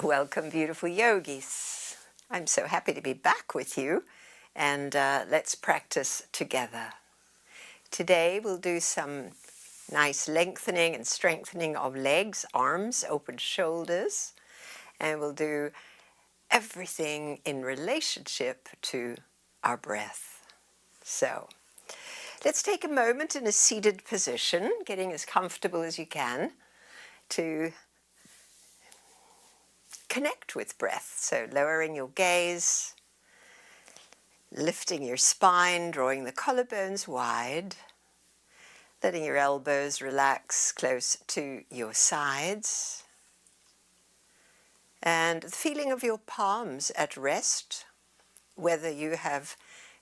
Welcome, beautiful yogis. I'm so happy to be back with you, and let's practice together. Today we'll do some nice lengthening and strengthening of legs, arms, open shoulders, and we'll do everything in relationship to our breath. So let's take a moment in a seated position, getting as comfortable as you can, to connect with breath. So lowering your gaze, lifting your spine, drawing the collarbones wide, letting your elbows relax close to your sides, and the feeling of your palms at rest, whether you have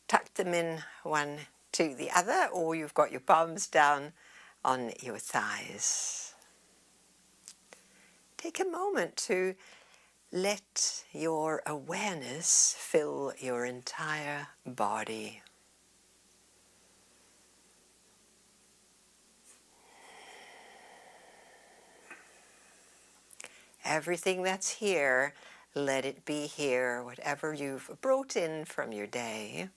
tucked them in one to the other or you've got your palms down on your thighs. Take a moment to let your awareness fill your entire body. Everything that's here, let it be here, whatever you've brought in from your day.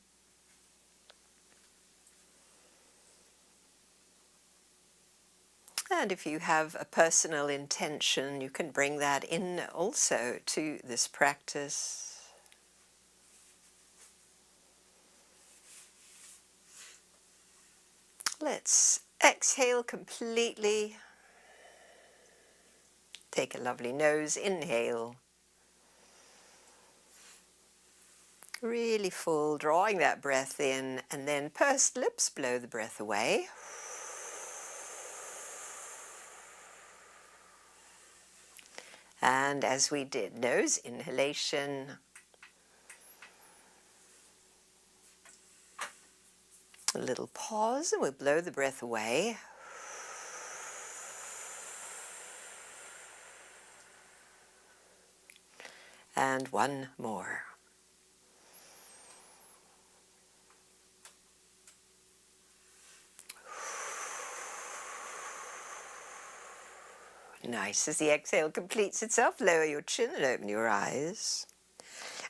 And if you have a personal intention, you can bring that in also to this practice. Let's exhale completely. Take a lovely nose inhale. Really full, drawing that breath in, and then pursed lips, blow the breath away. And as we did, nose inhalation. A little pause, and we'll blow the breath away. And one more. Nice. As the exhale completes itself, lower your chin and open your eyes.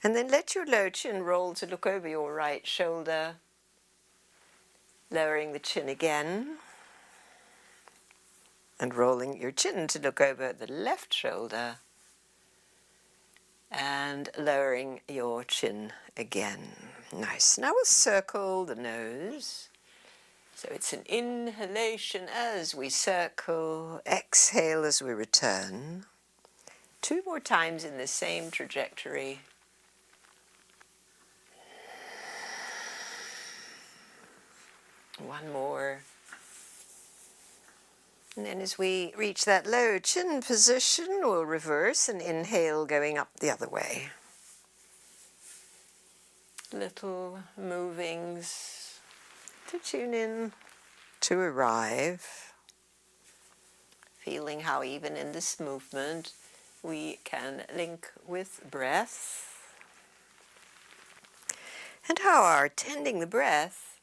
And then let your low chin roll to look over your right shoulder, lowering the chin again, and rolling your chin to look over the left shoulder, and lowering your chin again. Nice. Now we'll circle the nose. So it's an inhalation as we circle, exhale as we return. 2 more times in the same trajectory. One more. And then as we reach that low chin position, we'll reverse and inhale going up the other way. Little movings to tune in, to arrive, feeling how even in this movement we can link with breath, and how our tending the breath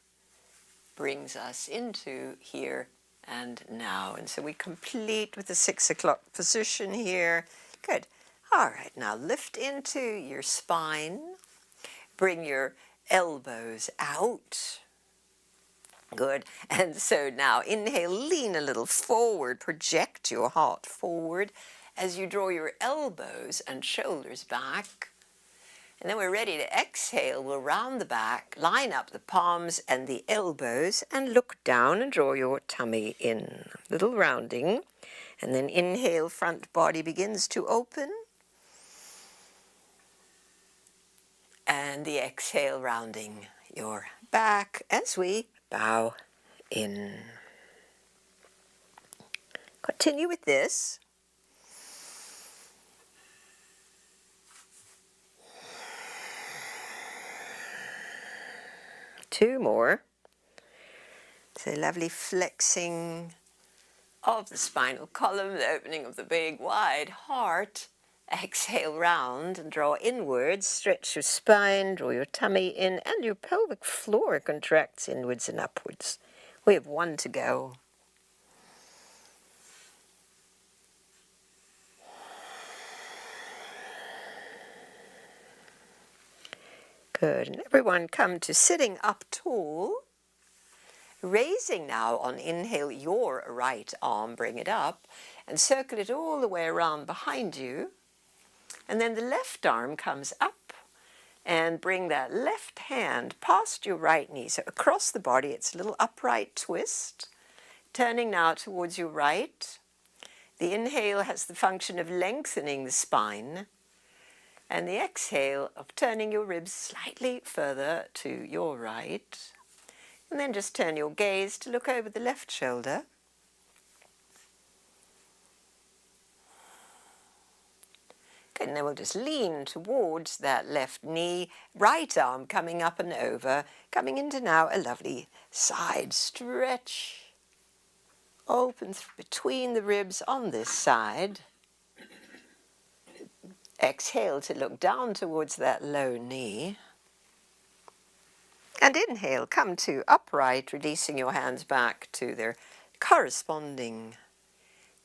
brings us into here and now. And so we complete with the 6 o'clock position here. Good. All right, now lift into your spine, bring your elbows out. Good. And so now inhale, lean a little forward, project your heart forward as you draw your elbows and shoulders back. And then we're ready to exhale. We'll round the back, line up the palms and the elbows, and look down and draw your tummy in. Little rounding. And then inhale, front body begins to open. And the exhale, rounding your back as we bow in. Continue with this. Two more. So lovely flexing of the spinal column, the opening of the big wide heart. Exhale, round and draw inwards, stretch your spine, draw your tummy in, and your pelvic floor contracts inwards and upwards. We have 1 to go. Good. And everyone come to sitting up tall. Raising now on inhale your right arm, bring it up and circle it all the way around behind you. And then the left arm comes up and bring that left hand past your right knee. So across the body, it's a little upright twist. Turning now towards your right. The inhale has the function of lengthening the spine. And the exhale of turning your ribs slightly further to your right. And then just turn your gaze to look over the left shoulder. Good, and then we'll just lean towards that left knee, right arm coming up and over, coming into now a lovely side stretch. Open between the ribs on this side. Exhale to look down towards that low knee. And inhale, come to upright, releasing your hands back to their corresponding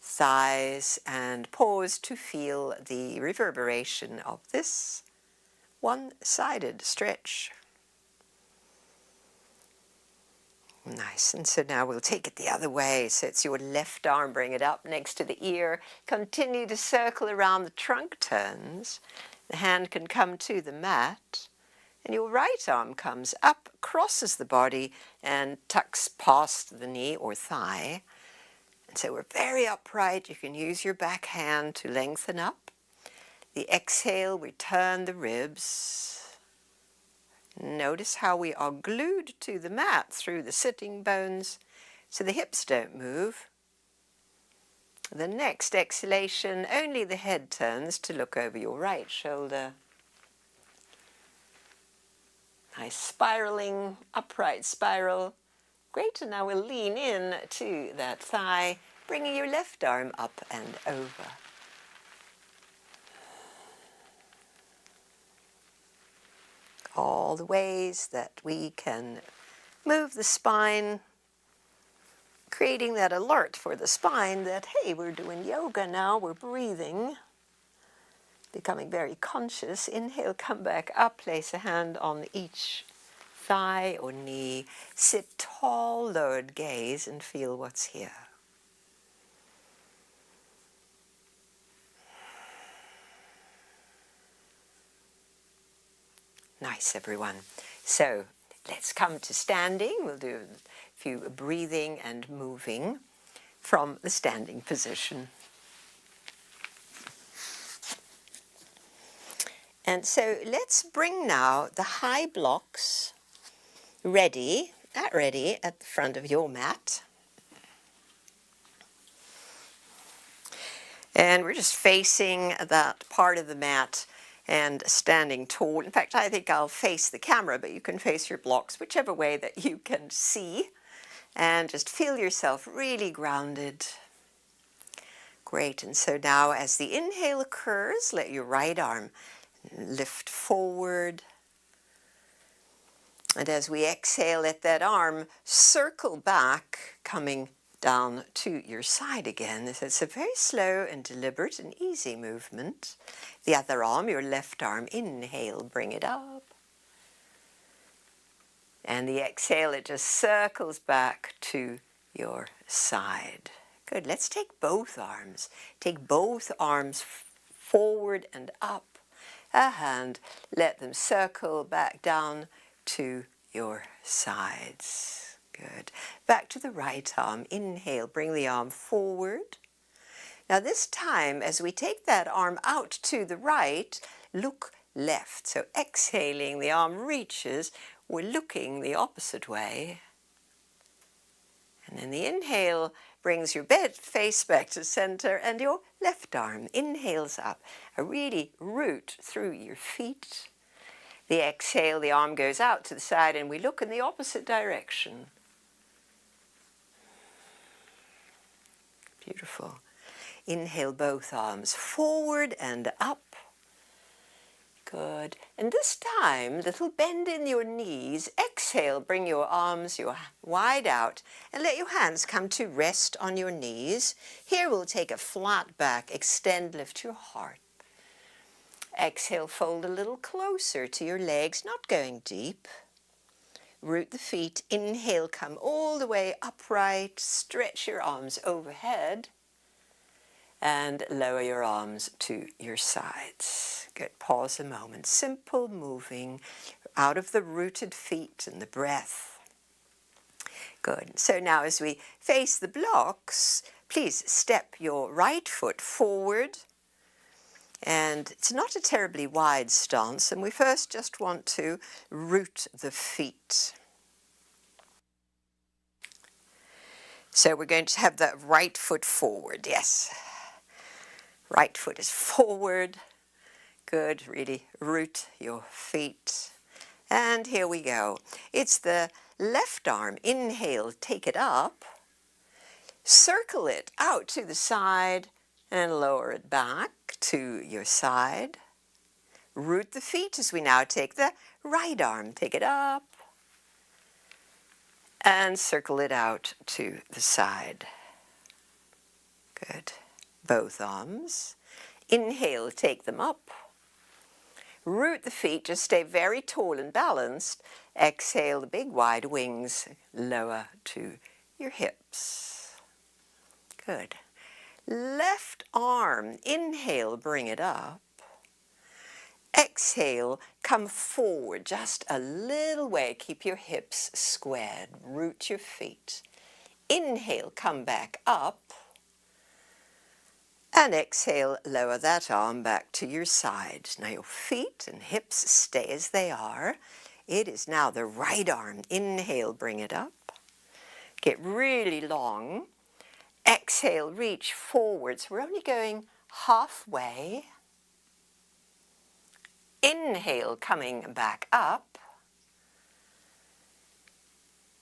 thighs, and pause to feel the reverberation of this one-sided stretch. Nice, and so now we'll take it the other way. So it's your left arm, bring it up next to the ear. Continue to circle around the trunk turns. The hand can come to the mat. And your right arm comes up, crosses the body, and tucks past the knee or thigh. And so we're very upright. You can use your back hand to lengthen up. The exhale, we turn the ribs. Notice how we are glued to the mat through the sitting bones so the hips don't move. The next exhalation, only the head turns to look over your right shoulder. Nice spiraling, upright spiral. Great, and now we'll lean in to that thigh, bringing your left arm up and over. All the ways that we can move the spine, creating that alert for the spine that, hey, we're doing yoga now, we're breathing. Becoming very conscious. Inhale, come back up, place a hand on each thigh or knee. Sit tall, lowered gaze, and feel what's here. Nice, everyone. So let's come to standing. We'll do a few breathing and moving from the standing position. And so let's bring now the high blocks ready at the front of your mat. And we're just facing that part of the mat and standing tall. In fact, I think I'll face the camera, but you can face your blocks whichever way that you can see. And just feel yourself really grounded. Great. And so now as the inhale occurs, let your right arm lift forward. And as we exhale, let that arm circle back, coming down to your side again. So it's a very slow and deliberate and easy movement. The other arm, your left arm, inhale, bring it up. And the exhale, it just circles back to your side. Good. Let's take both arms. Take both arms forward and up. A hand, let them circle back down to your sides. Good. Back to the right arm. Inhale, bring the arm forward. Now this time, as we take that arm out to the right, look left. So exhaling, the arm reaches. We're looking the opposite way. And then the inhale brings your face back to center, and your left arm inhales up. A really root through your feet. The exhale, the arm goes out to the side, and we look in the opposite direction. Beautiful. Inhale both arms forward and up. Good. And this time, little bend in your knees. Exhale, bring your arms wide out and let your hands come to rest on your knees. Here we'll take a flat back, extend, lift your heart. Exhale, fold a little closer to your legs, not going deep. Root the feet. Inhale, come all the way upright. Stretch your arms overhead. And lower your arms to your sides. Good. Pause a moment. Simple moving out of the rooted feet and the breath. Good. So now as we face the blocks, please step your right foot forward. And it's not a terribly wide stance, and we first just want to root the feet. So we're going to have the right foot forward, yes. Right foot is forward. Good, really root your feet. And here we go. It's the left arm. Inhale, take it up. Circle it out to the side and lower it back to your side. Root the feet as we now take the right arm. Take it up and circle it out to the side. Good. Both arms. Inhale, take them up. Root the feet, just stay very tall and balanced. Exhale, the big wide wings lower to your hips. Good. Left arm, inhale, bring it up. Exhale, come forward just a little way. Keep your hips squared. Root your feet. Inhale, come back up. And exhale, lower that arm back to your side. Now your feet and hips stay as they are. It is now the right arm. Inhale, bring it up. Get really long. Exhale, reach forwards. We're only going halfway. Inhale, coming back up.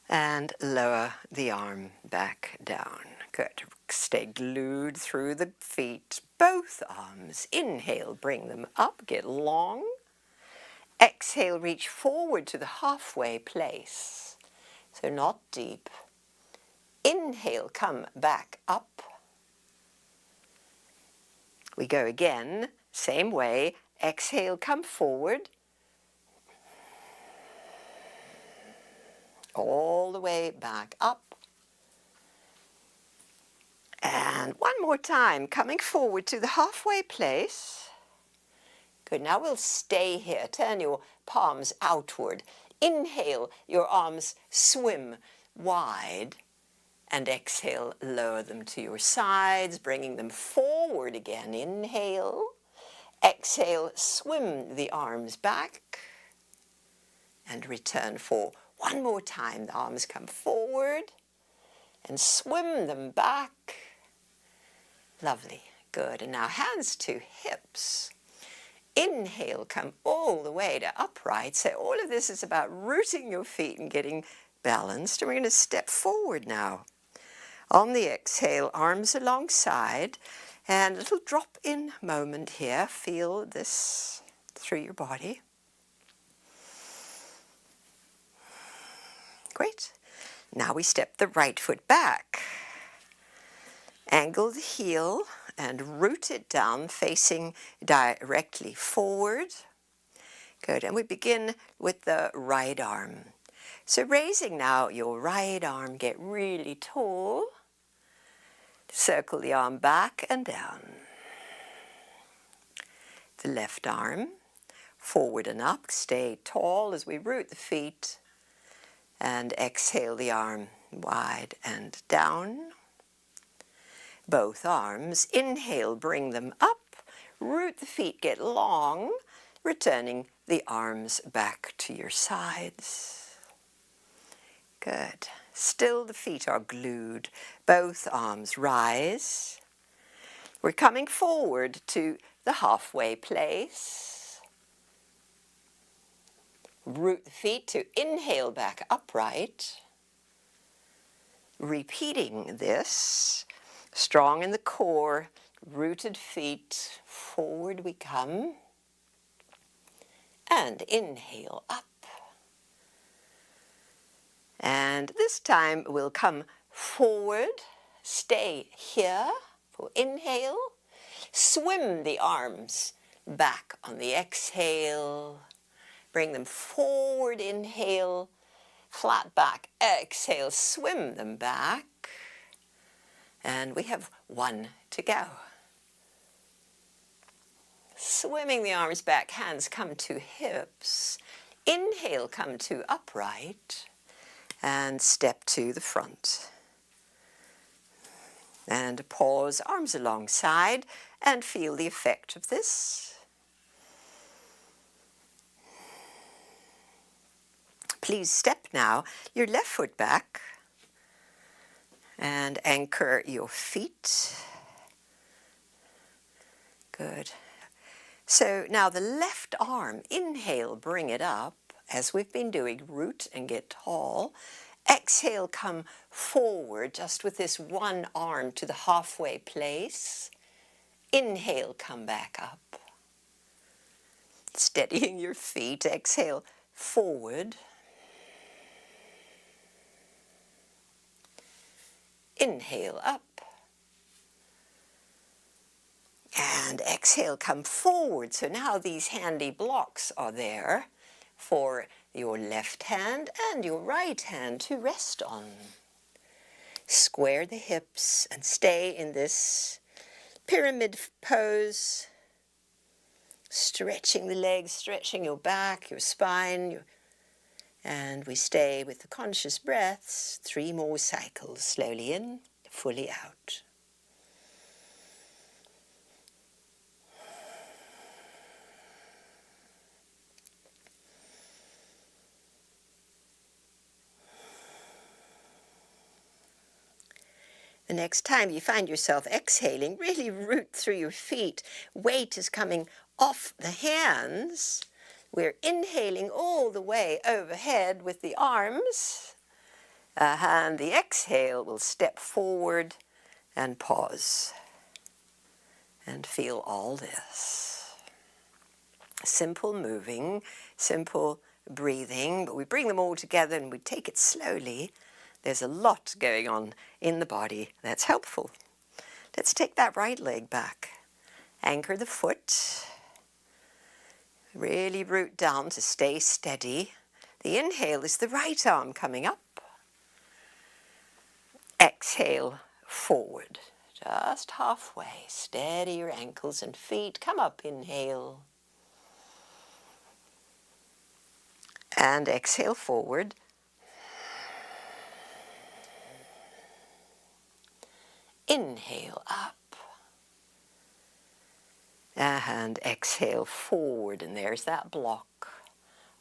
And lower the arm back down. Good. Stay glued through the feet, both arms. Inhale, bring them up, get long. Exhale, reach forward to the halfway place. So not deep. Inhale, come back up. We go again, same way. Exhale, come forward. All the way back up. And one more time, coming forward to the halfway place. Good, now we'll stay here. Turn your palms outward. Inhale, your arms swim wide. And exhale, lower them to your sides, bringing them forward again. Inhale. Exhale, swim the arms back. And return for one more time. The arms come forward. And swim them back. Lovely. Good. And now hands to hips. Inhale, come all the way to upright. So all of this is about rooting your feet and getting balanced. And we're going to step forward now. On the exhale, arms alongside. And a little drop-in moment here. Feel this through your body. Great. Now we step the right foot back. Angle the heel and root it down, facing directly forward. Good, and we begin with the right arm. So raising now your right arm, get really tall. Circle the arm back and down. The left arm, forward and up, stay tall as we root the feet. And exhale the arm wide and down. Both arms, inhale, bring them up, root the feet, get long, returning the arms back to your sides. Good. Still the feet are glued, both arms rise. We're coming forward to the halfway place. Root the feet to inhale back upright. Repeating this. Strong in the core, rooted feet, forward we come. And inhale up. And this time we'll come forward, stay here for inhale. Swim the arms back on the exhale. Bring them forward, inhale, flat back, exhale, swim them back. And we have one to go. Swimming the arms back, hands come to hips. Inhale, come to upright, and step to the front. And pause, arms alongside, and feel the effect of this. Please step now your left foot back and anchor your feet. Good. So now the left arm, inhale, bring it up, as we've been doing, root and get tall. Exhale, come forward, just with this one arm to the halfway place. Inhale, come back up. Steadying your feet, exhale, forward. Inhale, up. And exhale, come forward. So now these handy blocks are there for your left hand and your right hand to rest on. Square the hips and stay in this pyramid pose. Stretching the legs, stretching your back, your spine. And we stay with the conscious breaths. 3 more cycles. Slowly in, fully out. The next time you find yourself exhaling, really root through your feet. Weight is coming off the hands. We're inhaling all the way overhead with the arms. And the exhale will step forward and pause. And feel all this. Simple moving, simple breathing, but we bring them all together and we take it slowly. There's a lot going on in the body that's helpful. Let's take that right leg back. Anchor the foot. Really root down to stay steady. The inhale is the right arm coming up. Exhale, forward. Just halfway. Steady your ankles and feet. Come up, inhale. And exhale, forward. Inhale, up. And exhale, forward. And there's that block.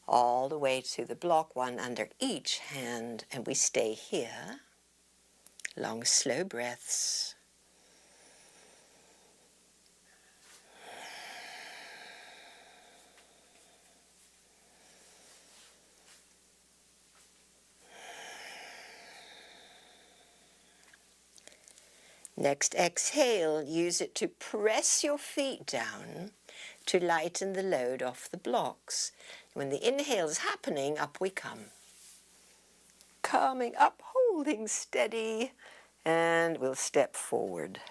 All the way to the block, one under each hand. And we stay here. Long, slow breaths. Next exhale, use it to press your feet down to lighten the load off the blocks. When the inhale is happening, up we come. Coming up, holding steady, and we'll step forward.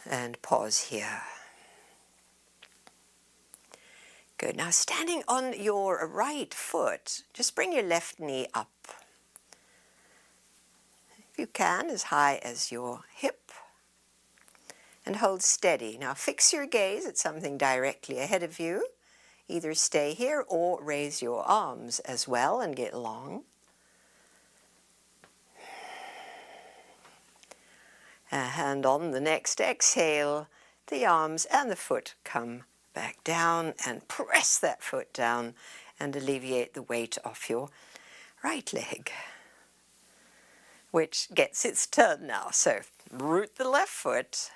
And pause here. Good. Now standing on your right foot, just bring your left knee up. You can, as high as your hip, and hold steady. Now fix your gaze at something directly ahead of you. Either stay here or raise your arms as well and get long. And on the next exhale, the arms and the foot come back down and press that foot down and alleviate the weight off your right leg, which gets its turn now. So root the left foot,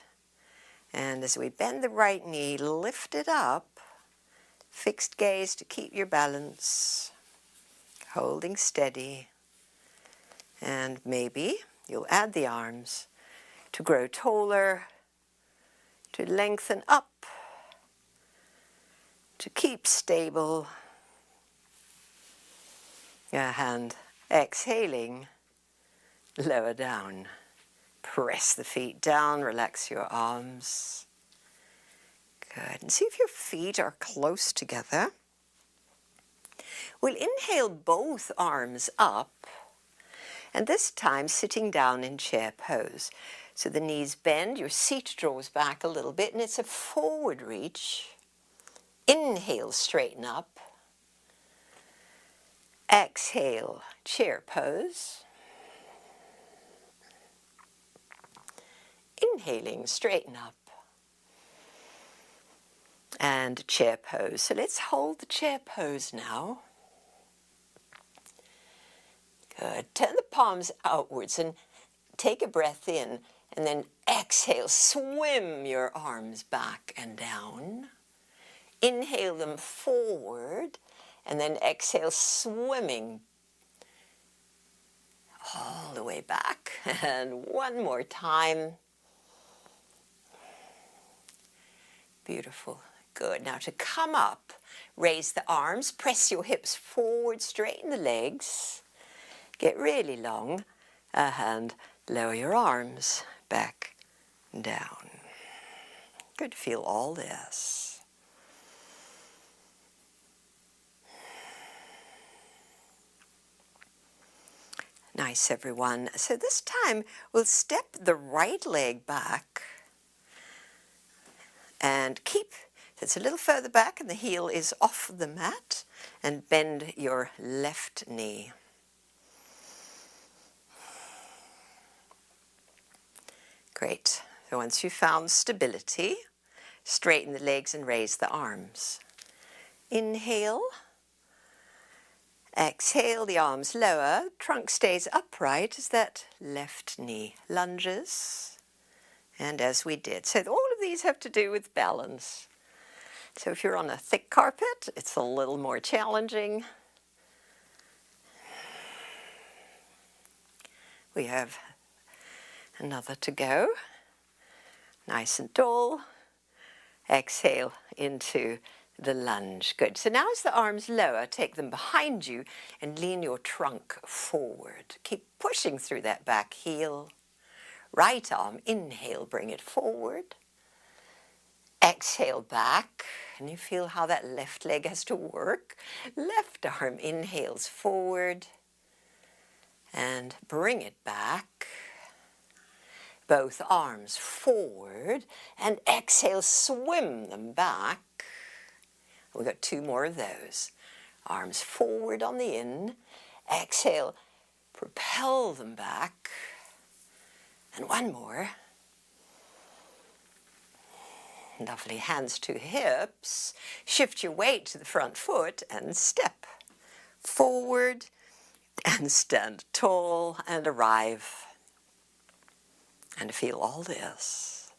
and as we bend the right knee, lift it up, fixed gaze to keep your balance, holding steady, and maybe you'll add the arms to grow taller, to lengthen up, to keep stable, and exhaling, lower down. Press the feet down, relax your arms. Good. And see if your feet are close together. We'll inhale both arms up, and this time sitting down in chair pose. So the knees bend, your seat draws back a little bit, and it's a forward reach. Inhale, straighten up. Exhale, chair pose. Inhaling, straighten up. And chair pose. So let's hold the chair pose now. Good. Turn the palms outwards and take a breath in, and then exhale, swim your arms back and down. Inhale them forward, and then exhale, swimming all the way back. And one more time. Beautiful. Good. Now to come up, raise the arms, press your hips forward, straighten the legs, get really long, and lower your arms back and down. Good to feel all this. Nice, everyone. So this time we'll step the right leg back and keep it's a little further back and the heel is off the mat, and bend your left knee. Great. So once you've found stability, straighten the legs and raise the arms. Inhale. Exhale, the arms lower, trunk stays upright as that left knee lunges. And as we did. So all of these have to do with balance. So if you're on a thick carpet, it's a little more challenging. We have another to go. Nice and tall. Exhale into the lunge. Good. So now as the arms lower, take them behind you and lean your trunk forward. Keep pushing through that back heel. Right arm, inhale, bring it forward. Exhale back, and you feel how that left leg has to work. Left arm inhales forward and bring it back. Both arms forward and exhale, swim them back. We've got two more of those. Arms forward on the in. Exhale, propel them back. And one more. Lovely. Hands to hips. Shift your weight to the front foot and step forward and stand tall and arrive. And feel all this.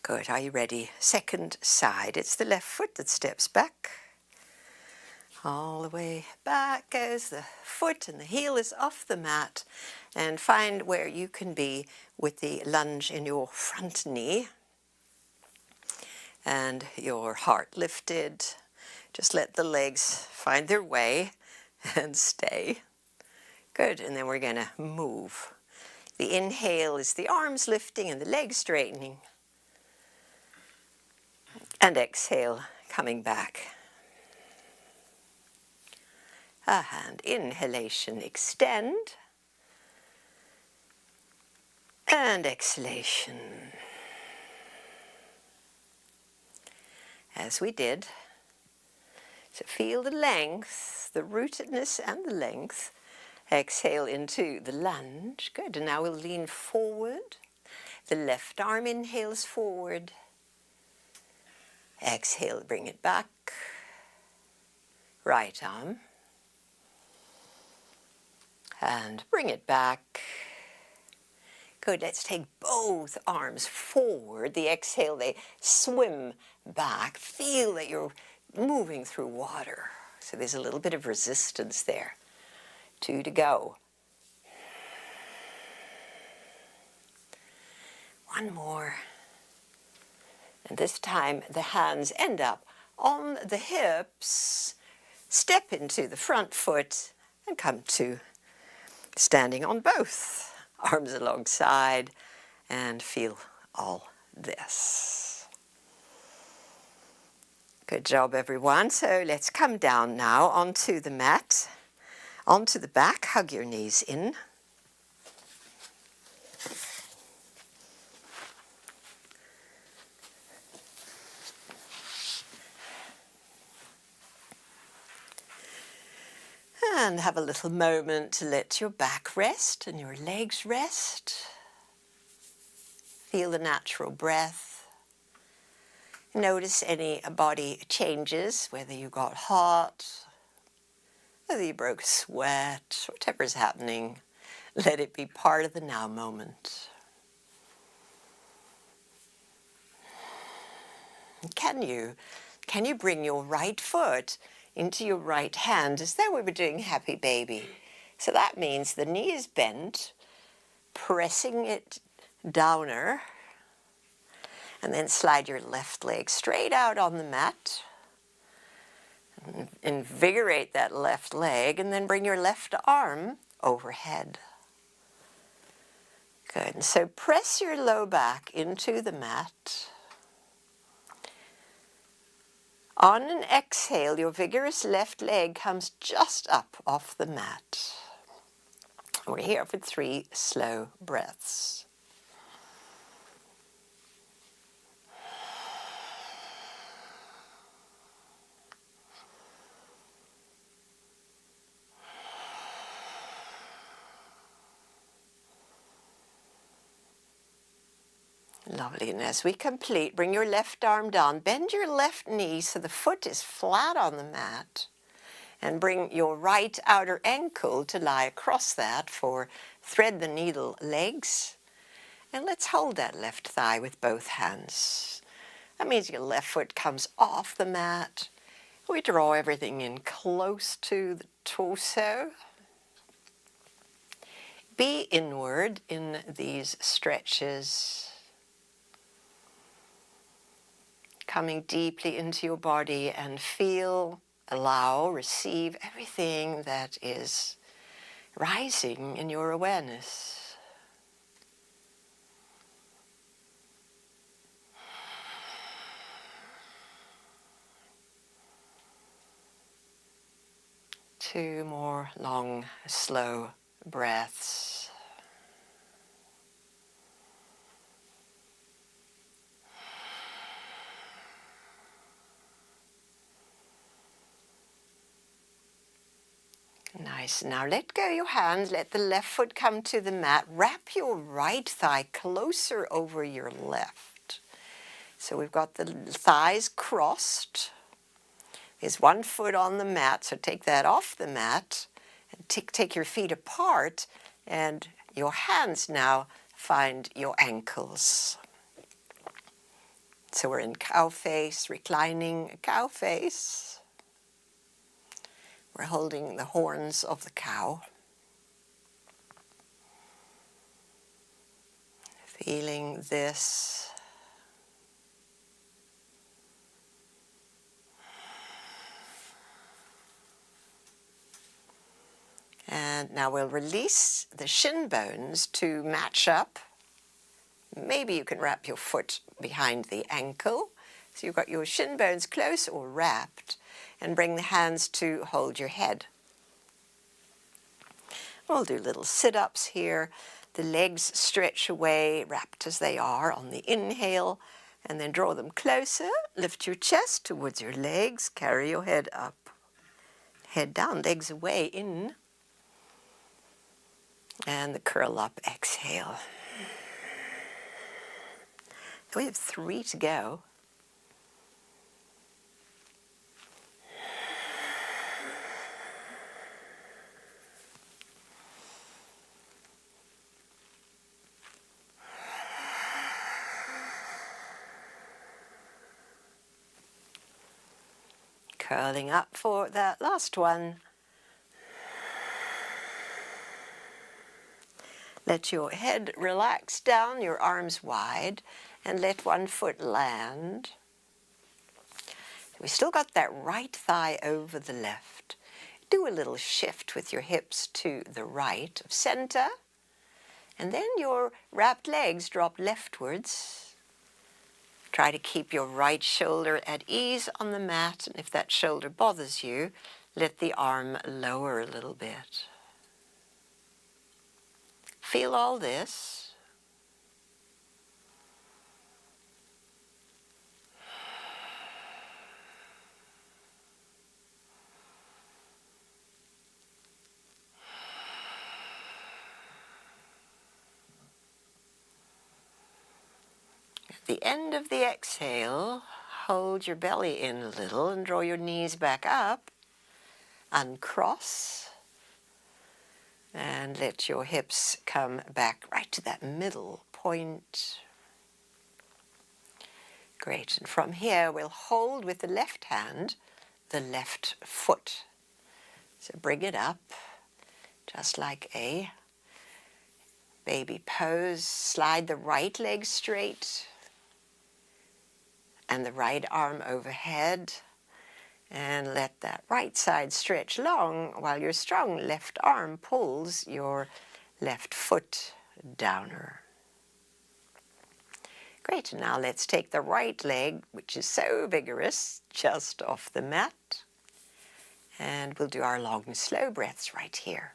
Good. Are you ready? Second side. It's the left foot that steps back. All the way back goes the foot, and the heel is off the mat. And find where you can be with the lunge in your front knee. And your heart lifted. Just let the legs find their way and stay. Good. And then we're going to move. The inhale is the arms lifting and the legs straightening. And exhale, coming back. And inhalation, extend. And exhalation. As we did. So feel the length, the rootedness and the length. Exhale into the lunge. Good. And now we'll lean forward. The left arm inhales forward. Exhale, bring it back. Right arm. And bring it back. Good. Let's take both arms forward. The exhale, they swim back. Feel that you're moving through water. So there's a little bit of resistance there. 2 to go. One more. And this time the hands end up on the hips. Step into the front foot and come to standing on both arms alongside, and feel all this. Good job, everyone. So let's come down now onto the mat, onto the back, hug your knees in. And have a little moment to let your back rest and your legs rest. Feel the natural breath. Notice any body changes, whether you got hot, whether you broke a sweat, whatever's happening. Let it be part of the now moment. Can you bring your right foot into your right hand as though we were doing Happy Baby? So that means the knee is bent, pressing it downer, and then slide your left leg straight out on the mat. Invigorate that left leg, and then bring your left arm overhead. Good. And so press your low back into the mat. On an exhale, your vigorous left leg comes just up off the mat. We're here for 3 slow breaths. Lovely. And as we complete, bring your left arm down. Bend your left knee so the foot is flat on the mat. And bring your right outer ankle to lie across that for thread the needle legs. And let's hold that left thigh with both hands. That means your left foot comes off the mat. We draw everything in close to the torso. Be inward in these stretches. Coming deeply into your body and feel, allow, receive everything that is rising in your awareness. Two more long, slow breaths. Nice. Now let go your hands. Let the left foot come to the mat. Wrap your right thigh closer over your left. So we've got the thighs crossed. There's one foot on the mat, so take that off the mat. And take your feet apart, and your hands now find your ankles. So we're in cow face, reclining cow face. We're holding the horns of the cow. Feeling this. And now we'll release the shin bones to match up. Maybe you can wrap your foot behind the ankle. So you've got your shin bones close or wrapped. And bring the hands to hold your head. We'll do little sit-ups here. The legs stretch away, wrapped as they are on the inhale, and then draw them closer. Lift your chest towards your legs. Carry your head up. Head down, legs away, in. And the curl up, exhale. We have 3 to go. Curling up for that last one. Let your head relax down, your arms wide, and let one foot land. We still got that right thigh over the left. Do a little shift with your hips to the right of center. And then your wrapped legs drop leftwards. Try to keep your right shoulder at ease on the mat, and if that shoulder bothers you, let the arm lower a little bit. Feel all this. At the end of the exhale, hold your belly in a little and draw your knees back up. Uncross. And let your hips come back right to that middle point. Great. And from here, we'll hold with the left hand the left foot. So bring it up, just like a baby pose. Slide the right leg straight and the right arm overhead. And let that right side stretch long while your strong left arm pulls your left foot downer. Great, and now let's take the right leg, which is so vigorous, just off the mat. And we'll do our long, slow breaths right here.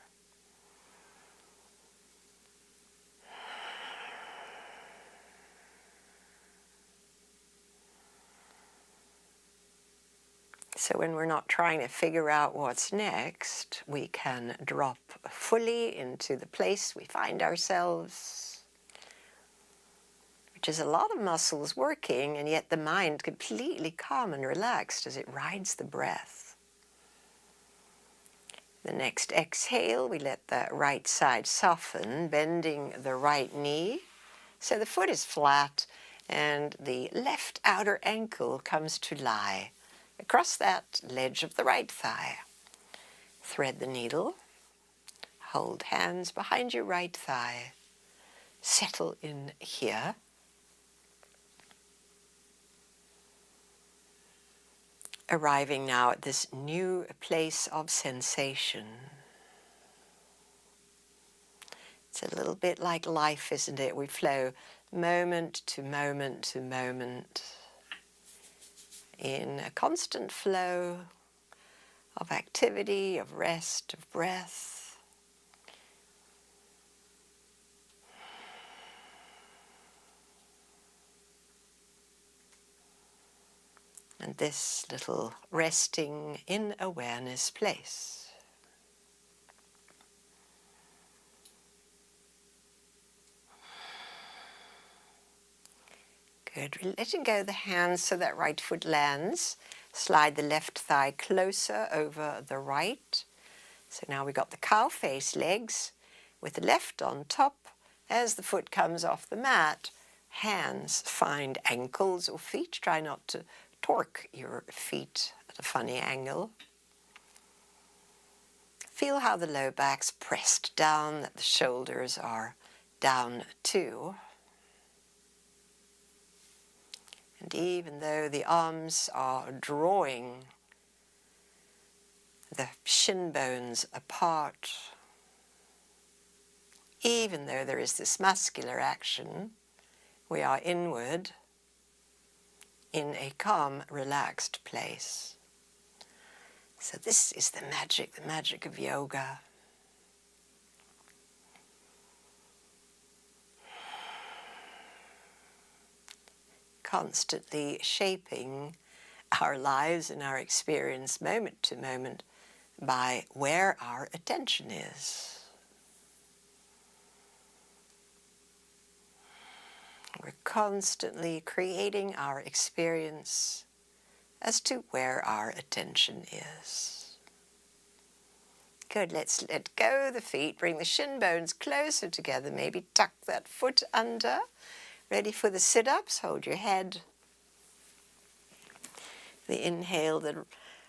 So when we're not trying to figure out what's next, we can drop fully into the place we find ourselves, which is a lot of muscles working, and yet the mind completely calm and relaxed as it rides the breath. The next exhale, we let the right side soften, bending the right knee, so the foot is flat, and the left outer ankle comes to lie across that ledge of the right thigh. Thread the needle, hold hands behind your right thigh, settle in here. Arriving now at this new place of sensation. It's a little bit like life, isn't it? We flow moment to moment to moment in a constant flow of activity, of rest, of breath. And this little resting in awareness place. Good. Letting go of the hands so that right foot lands. Slide the left thigh closer over the right. So now we've got the cow face legs with the left on top. As the foot comes off the mat, hands find ankles or feet. Try not to torque your feet at a funny angle. Feel how the low back's pressed down, that the shoulders are down too. And even though the arms are drawing the shin bones apart, even though there is this muscular action, we are inward in a calm, relaxed place. So this is the magic of yoga. Constantly shaping our lives and our experience moment to moment by where our attention is. We're constantly creating our experience as to where our attention is. Good, let's let go of the feet, bring the shin bones closer together, maybe tuck that foot under. Ready for the sit-ups? Hold your head. The inhale, the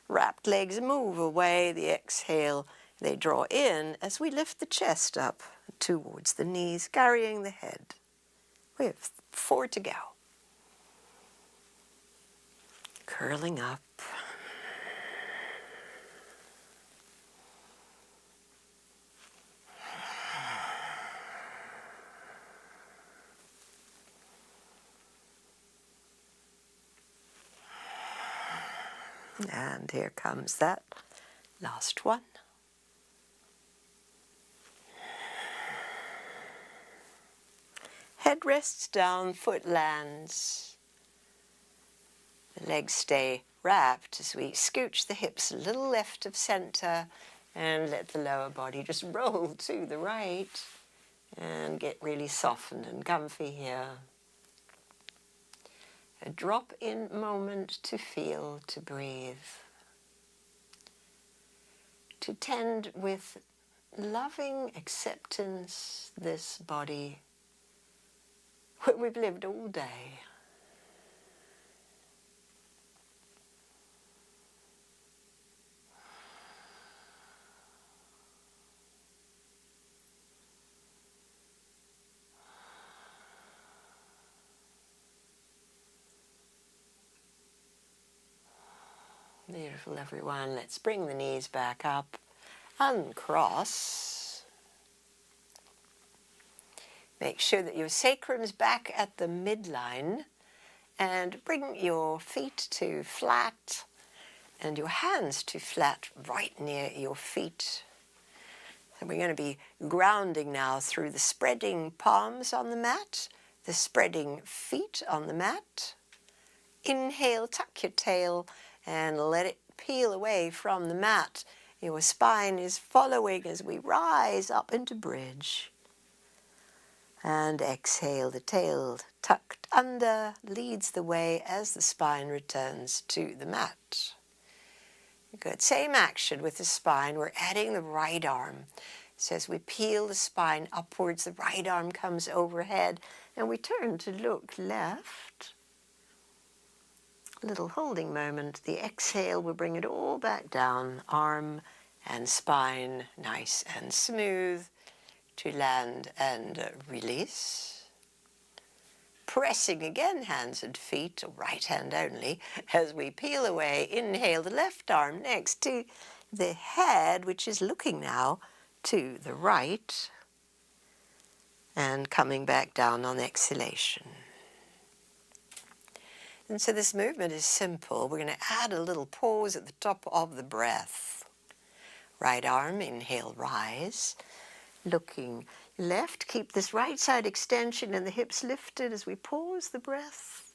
wrapped legs move away. The exhale, they draw in as we lift the chest up towards the knees, carrying the head. We have 4 to go. Curling up. And here comes that last one. Head rests down, foot lands. The legs stay wrapped as we scooch the hips a little left of center and let the lower body just roll to the right and get really softened and comfy here. A drop-in moment to feel, to breathe. To tend with loving acceptance this body where we've lived all day. Beautiful, everyone. Let's bring the knees back up, uncross. Make sure that your sacrum's back at the midline and bring your feet to flat and your hands to flat right near your feet. And we're going to be grounding now through the spreading palms on the mat, the spreading feet on the mat. Inhale, tuck your tail and let it peel away from the mat. Your spine is following as we rise up into bridge. And exhale, the tail tucked under leads the way as the spine returns to the mat. Good. Same action with the spine. We're adding the right arm. So as we peel the spine upwards, the right arm comes overhead, and we turn to look left. A little holding moment. The exhale will bring it all back down. Arm and spine nice and smooth to land and release. Pressing again, hands and feet, right hand only, as we peel away. Inhale the left arm next to the head, which is looking now to the right, and coming back down on exhalation. And so this movement is simple. We're going to add a little pause at the top of the breath. Right arm, inhale, rise. Looking left, keep this right side extension and the hips lifted as we pause the breath.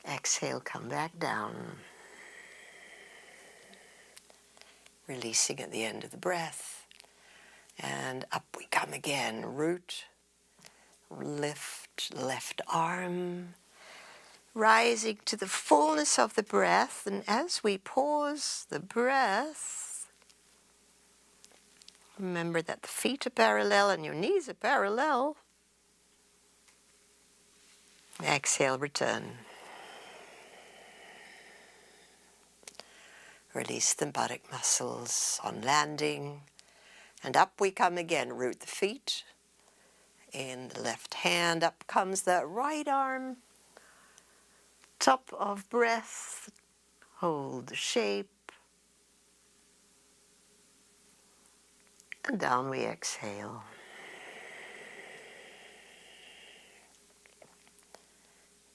Exhale, come back down. Releasing at the end of the breath. And up we come again. Root, lift, left arm. Rising to the fullness of the breath. And as we pause the breath, remember that the feet are parallel and your knees are parallel. Exhale, return. Release the buttock muscles on landing. And up we come again. Root the feet. In the left hand, up comes the right arm. Top of breath. Hold the shape. And down we exhale.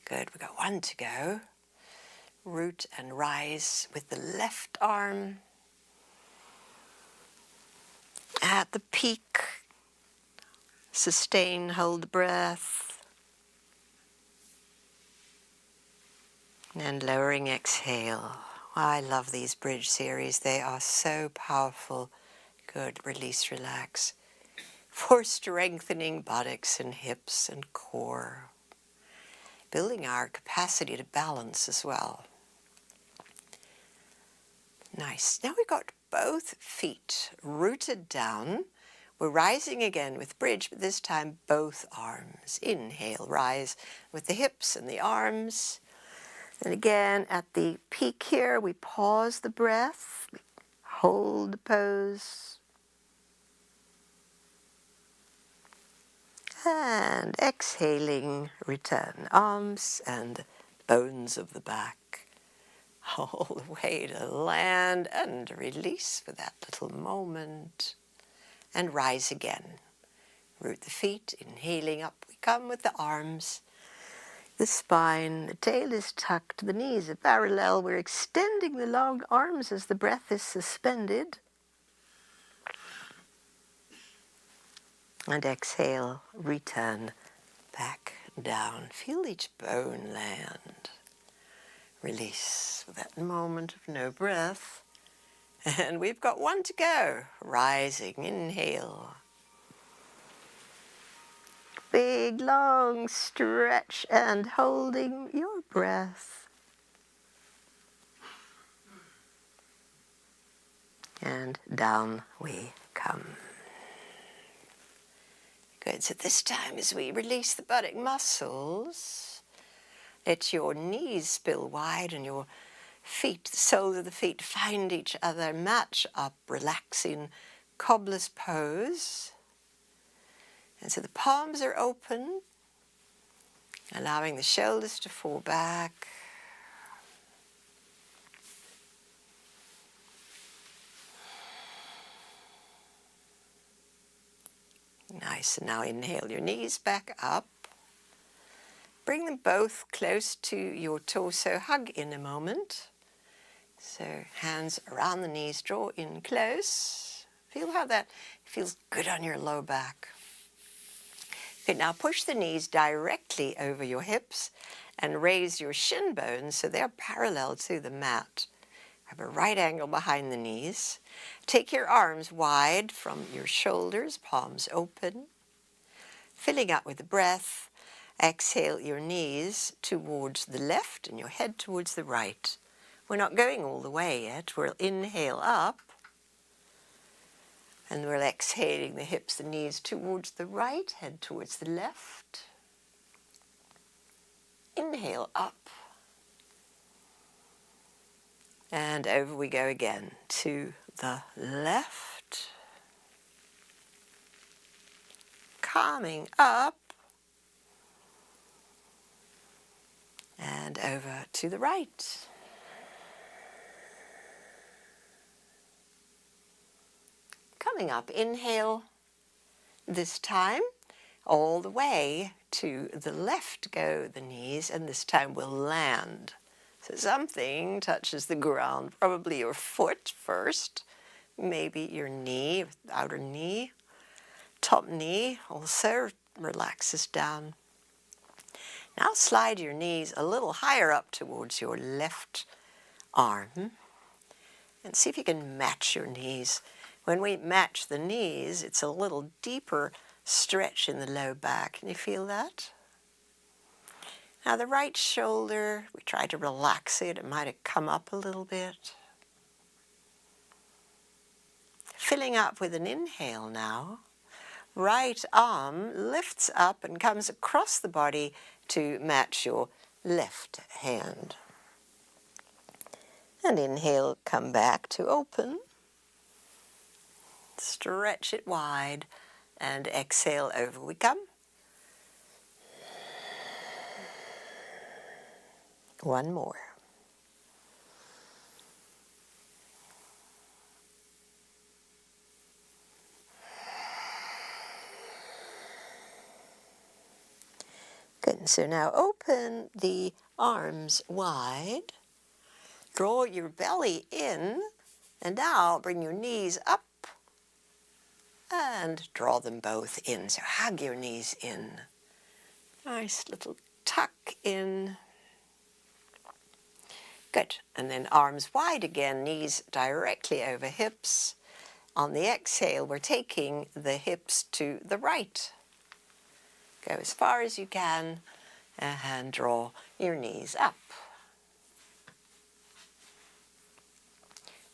Good, we've got one to go. Root and rise with the left arm. At the peak, sustain, hold the breath. And lowering exhale. I love these bridge series. They are so powerful. Good, release, relax. For strengthening buttocks and hips and core. Building our capacity to balance as well. Nice. Now we've got both feet rooted down. We're rising again with bridge, but this time both arms. Inhale, rise with the hips and the arms. And again, at the peak here, we pause the breath, hold the pose. And exhaling, return arms and bones of the back. All the way to land and release for that little moment. And rise again. Root the feet, inhaling up we come with the arms. the spine, the tail is tucked, the knees are parallel. We're extending the long arms as the breath is suspended. And exhale, return back down. Feel each bone land. Release for that moment of no breath. And we've got one to go. Rising, inhale. Big, long stretch and holding your breath. And down we come. Good, so this time as we release the buttock muscles, let your knees spill wide and your feet, the soles of the feet, find each other, match up, relaxing cobbler's pose. And so the palms are open, allowing the shoulders to fall back. Nice, and now inhale your knees back up. Bring them both close to your torso, hug in a moment. So hands around the knees, draw in close. Feel how that feels good on your low back. Okay, now push the knees directly over your hips and raise your shin bones so they're parallel to the mat. Have a right angle behind the knees. Take your arms wide from your shoulders, palms open. Filling up with the breath, exhale your knees towards the left and your head towards the right. We're not going all the way yet. We'll inhale up. And we're exhaling the hips, the knees towards the right, head towards the left. Inhale up. And over we go again to the left. Coming up. And over to the right. Coming up, inhale this time. All the way to the left go the knees, and this time we'll land. So something touches the ground, probably your foot first, maybe your knee, outer knee, top knee also relaxes down. Now slide your knees a little higher up towards your left arm and see if you can match your knees. When we match the knees, it's a little deeper stretch in the low back. Can you feel that? Now the right shoulder, we try to relax it. It might have come up a little bit. Filling up with an inhale now. Right arm lifts up and comes across the body to match your left hand. And inhale, come back to open. Stretch it wide. And exhale, over we come. One more. Good, so now open the arms wide. Draw your belly in, and now bring your knees up and draw them both in. So hug your knees in. Nice little tuck in. Good. And then arms wide again, knees directly over hips. On the exhale, we're taking the hips to the right. Go as far as you can and draw your knees up.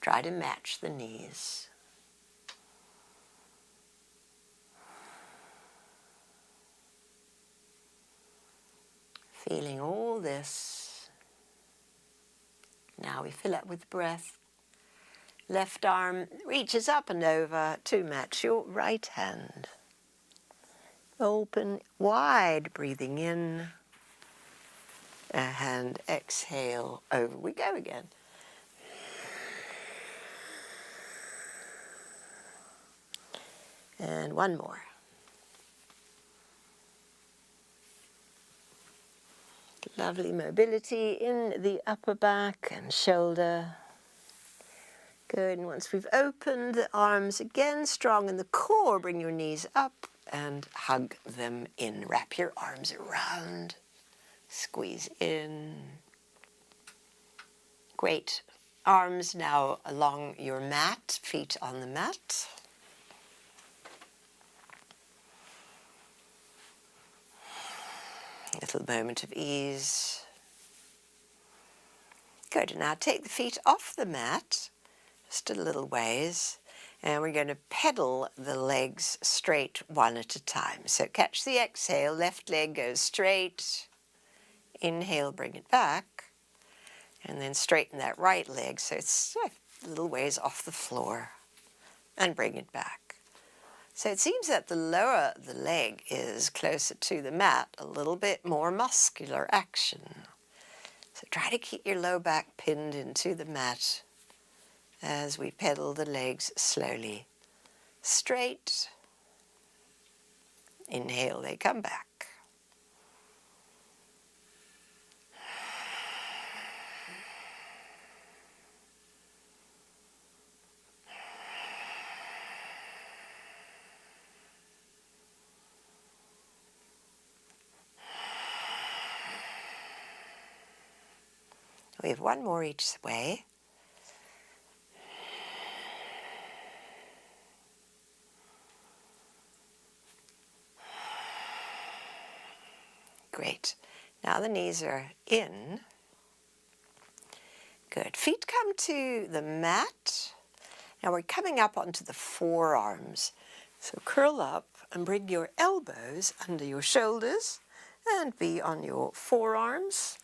Try to match the knees. Feeling all this. Now we fill up with breath. Left arm reaches up and over to match your right hand. Open wide, breathing in. And exhale, over we go again. And one more. Lovely mobility in the upper back and shoulder. Good, and once we've opened the arms again, strong in the core, bring your knees up and hug them in. Wrap your arms around, squeeze in. Great. Arms now along your mat, feet on the mat. Little moment of ease. Good, now take the feet off the mat, just a little ways, and we're going to pedal the legs straight one at a time. So catch the exhale, left leg goes straight, inhale, bring it back, and then straighten that right leg so it's a little ways off the floor, and bring it back. So it seems that the lower the leg is closer to the mat, a little bit more muscular action. So try to keep your low back pinned into the mat as we pedal the legs slowly. Straight. Inhale, they come back. We have one more each way. Great. Now the knees are in. Good. Feet come to the mat. Now we're coming up onto the forearms. So curl up and bring your elbows under your shoulders and be on your forearms.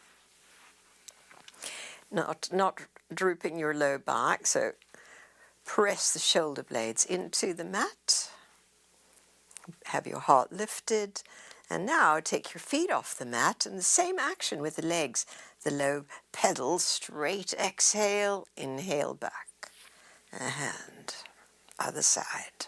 Not drooping your low back, so press the shoulder blades into the mat. Have your heart lifted. And now take your feet off the mat and the same action with the legs. The low pedal, straight exhale, inhale back. A hand, other side.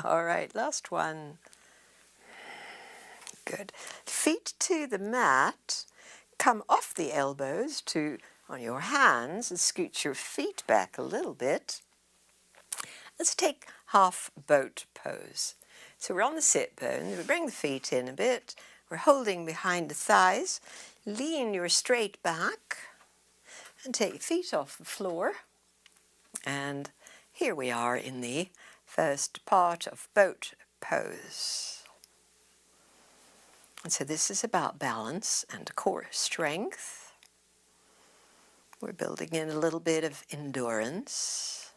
All right, last one. Good. Feet to the mat. Come off the elbows to on your hands and scoot your feet back a little bit. Let's take half boat pose. So we're on the sit bones. We bring the feet in a bit. We're holding behind the thighs. Lean your straight back and take your feet off the floor. And here we are in the first part of boat pose. And so this is about balance and core strength. We're building in a little bit of endurance.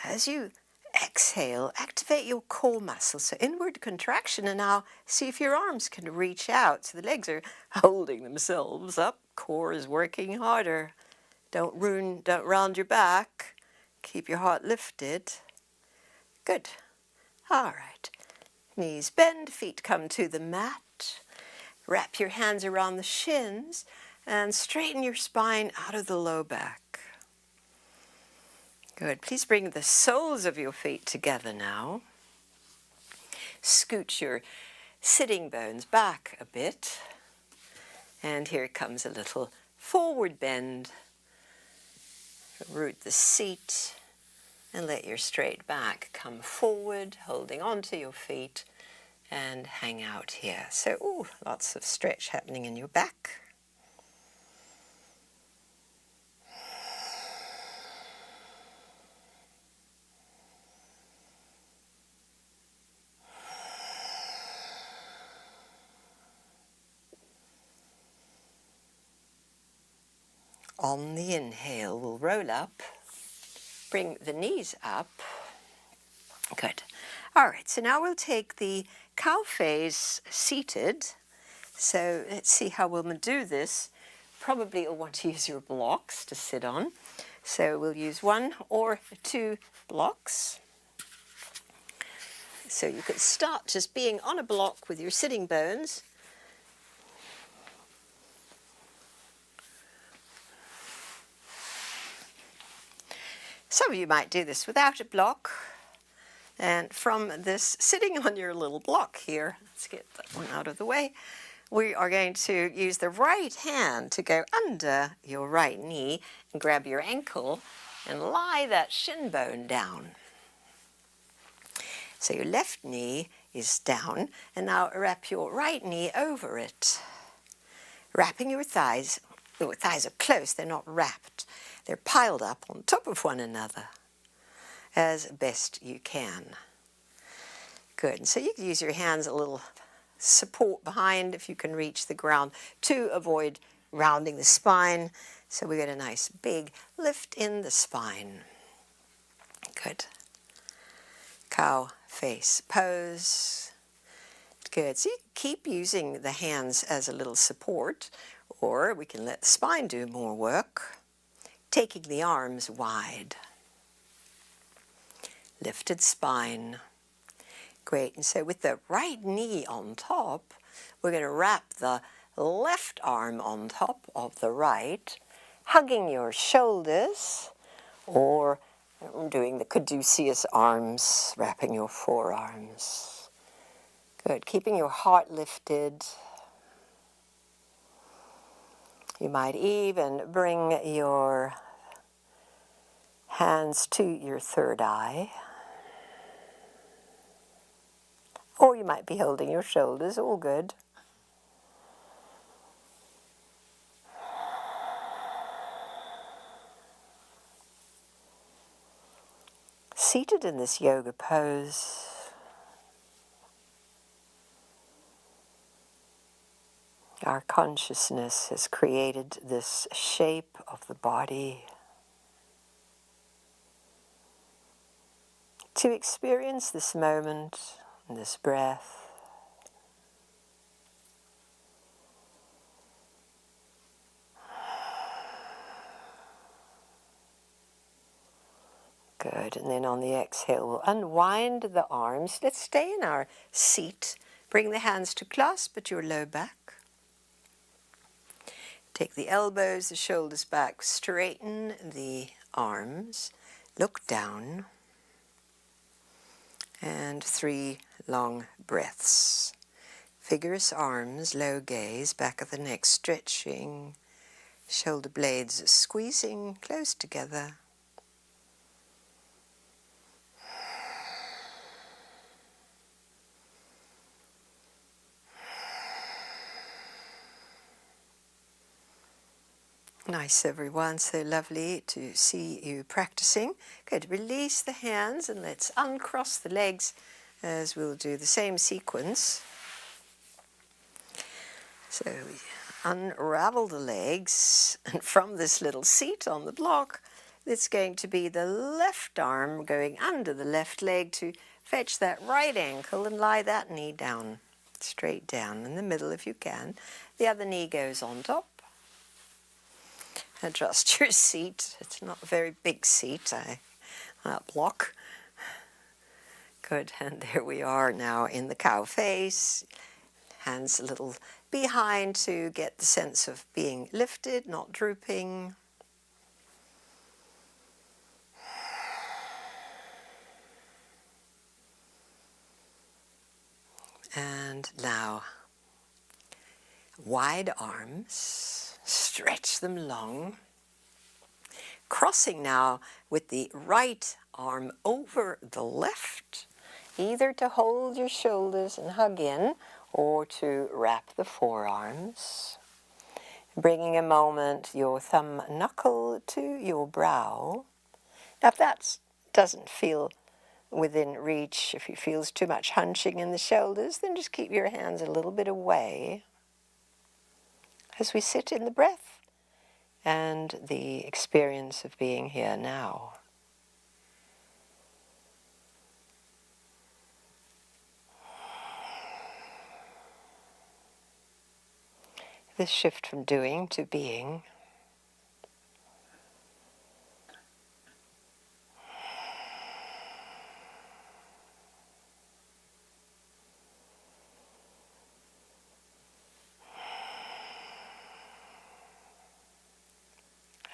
As you exhale, activate your core muscles, so inward contraction, and now see if your arms can reach out. So the legs are holding themselves up, core is working harder. Don't round your back. Keep your heart lifted. Good. All right. Knees bend, feet come to the mat. Wrap your hands around the shins and straighten your spine out of the low back. Good. Please bring the soles of your feet together now. Scoot your sitting bones back a bit. And here comes a little forward bend. Root the seat and let your straight back come forward, holding onto your feet, and hang out here. So, lots of stretch happening in your back. On the inhale, we'll roll up, bring the knees up, Good. All right, so now we'll take the cow face seated. So let's see how we'll do this. Probably you'll want to use your blocks to sit on. So we'll use 1 or 2 blocks. So you could start just being on a block with your sitting bones. Some of you might do this without a block. And from this sitting on your little block here, let's get that one out of the way, we are going to use the right hand to go under your right knee and grab your ankle and lie that shin bone down. So your left knee is down, and now wrap your right knee over it. Wrapping your thighs. Your thighs are close, they're not wrapped. They're piled up on top of one another as best you can. Good. And so you can use your hands a little support behind if you can reach the ground to avoid rounding the spine. So we get a nice big lift in the spine. Good. Cow face pose. Good. So you can keep using the hands as a little support, or we can let the spine do more work, taking the arms wide. Lifted spine. Great. And so with the right knee on top, we're going to wrap the left arm on top of the right, hugging your shoulders, or doing the caduceus arms, wrapping your forearms. Good. Keeping your heart lifted. You might even bring your hands to your third eye. Or you might be holding your shoulders, all good. Seated in this yoga pose, our consciousness has created this shape of the body to experience this moment, this breath. Good, and then on the exhale, we'll unwind the arms. Let's stay in our seat. Bring the hands to clasp at your low back. Take the elbows, the shoulders back. Straighten the arms. Look down. And 3 long breaths. Vigorous arms, low gaze, back of the neck stretching. Shoulder blades squeezing close together. Nice, everyone. So lovely to see you practicing. Good. Release the hands and let's uncross the legs as we'll do the same sequence. So we unravel the legs, and from this little seat on the block, it's going to be the left arm going under the left leg to fetch that right ankle and lie that knee down, straight down in the middle if you can. The other knee goes on top. Adjust your seat. It's not a very big seat, that block. Good, and there we are now in the cow face. Hands a little behind to get the sense of being lifted, not drooping. And now, wide arms, stretch them long. Crossing now with the right arm over the left, either to hold your shoulders and hug in, or to wrap the forearms. Bringing a moment your thumb knuckle to your brow. Now if that doesn't feel within reach, if it feels too much hunching in the shoulders, then just keep your hands a little bit away as we sit in the breath and the experience of being here now. This shift from doing to being.